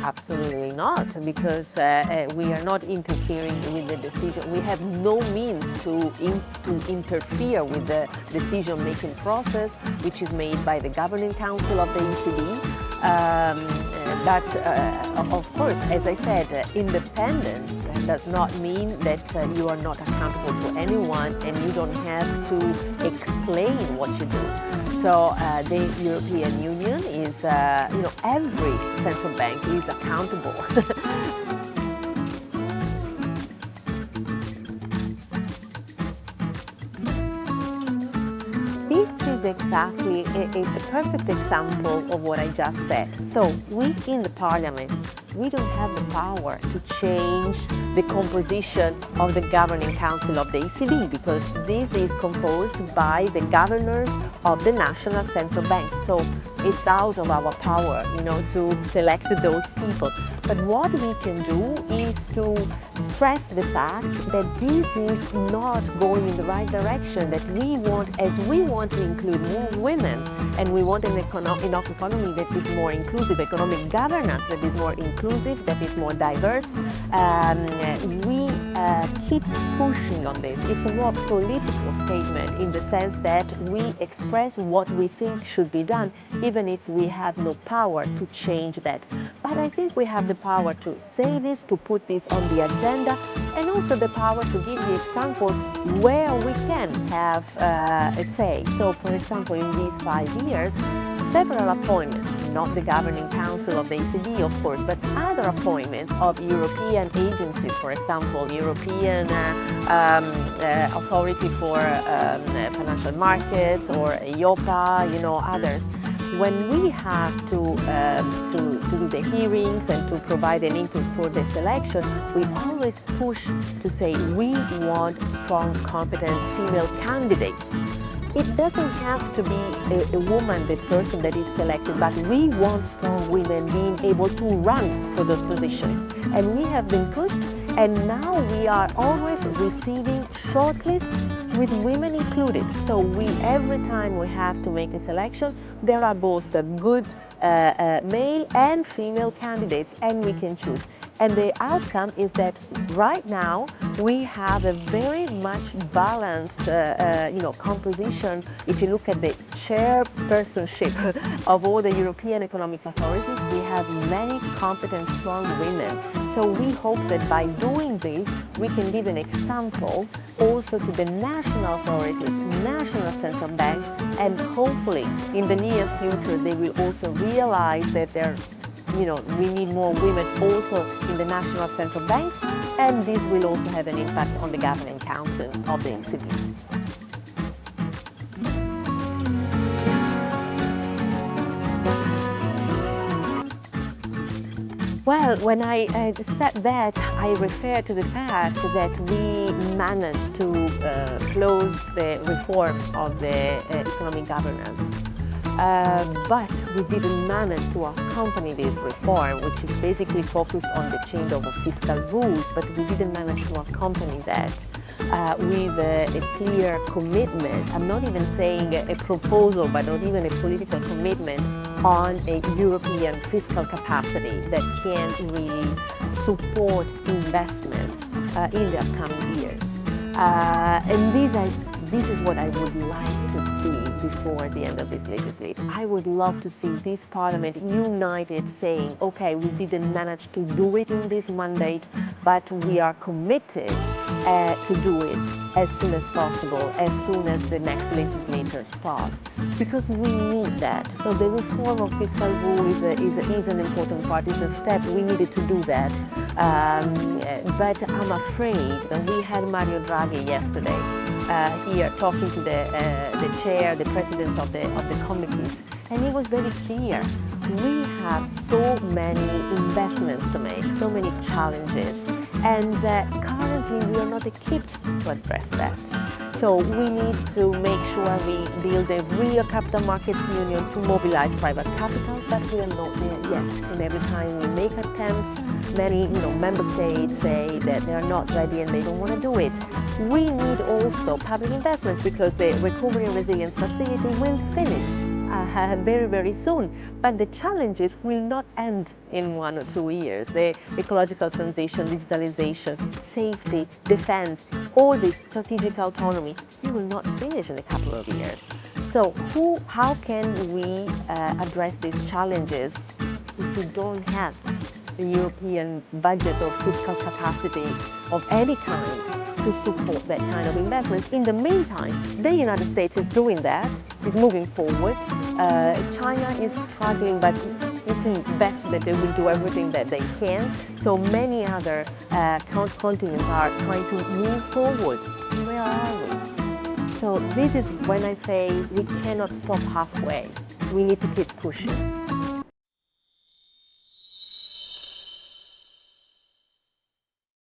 Absolutely not, because we are not interfering with the decision. We have no means to interfere with the decision-making process, which is made by the Governing Council of the ECB. But of course, as I said, independence does not mean that you are not accountable to anyone and you don't have to explain what you do. So the European Union is, every central bank is accountable. This is exactly a perfect example of what I just said. So we in the Parliament, we don't have the power to change the composition of the Governing Council of the ECB, because this is composed by the governors of the national central banks. So it's out of our power, to select those people. But what we can do is to stress the fact that this is not going in the right direction, that we want to include more women, and we want an economy that is more inclusive, economic governance that is more inclusive, that is more diverse. We keep pushing on this. It's a more political statement in the sense that we express what we think should be done, even if we have no power to change that. But I think we have the power to say this, to put this on the agenda, and also the power to give the examples where we can have a say. So, for example, in these 5 years, several appointments, not the Governing Council of the ECB, of course, but other appointments of European agencies, for example, European Authority for Financial Markets or EIOPA, others. When we have to do the hearings and to provide an input for the selection, we always push to say we want strong, competent female candidates. It doesn't have to be a woman, the person that is selected, but we want strong women being able to run for those positions. And we have been pushed, and now we are always receiving shortlists with women included. So every time we have to make a selection, there are both the good male and female candidates, and we can choose. And the outcome is that right now we have a very much balanced, composition. If you look at the chairpersonship of all the European economic authorities, we have many competent, strong women. So we hope that by doing this, we can give an example also to the national authorities, national central banks, and hopefully in the near future they will also realize that we need more women also in the national central banks, and this will also have an impact on the Governing Council of the ECB. Well, when I said that, I refer to the fact that we managed to close the reform of the economic governance. But we didn't manage to accompany this reform, which is basically focused on the change of fiscal rules, but we didn't manage to accompany that with a clear commitment. I'm not even saying a proposal, but not even a political commitment on a European fiscal capacity that can really support investments in the upcoming years. And this is what I would like to see before the end of this legislature. I would love to see this Parliament united, saying, okay, we didn't manage to do it in this mandate, but we are committed to do it as soon as possible, as soon as the next legislature starts, because we need that. So the reform of fiscal rule is an important part, is a step. We needed to do that. But I'm afraid that we had Mario Draghi yesterday here talking to the chair, the president of the committees, and he was very clear. We have so many investments to make, so many challenges, and currently we are not equipped to address that. So we need to make sure we build a real capital markets union to mobilize private capital, but we are not there yet. And every time we make attempts, many member states say that they are not ready and they don't want to do it. We need also public investments, because the Recovery and Resilience Facility will finish very, very soon. But the challenges will not end in 1 or 2 years. The ecological transition, digitalization, safety, defense, all this strategic autonomy, we will not finish in a couple of years. So how can we address these challenges if we don't have the European budget or fiscal capacity of any kind to support that kind of investment? In the meantime, the United States is doing that, is moving forward. China is struggling, but you can bet that they will do everything that they can. So many other continents are trying to move forward. Where are we? So this is when I say we cannot stop halfway. We need to keep pushing.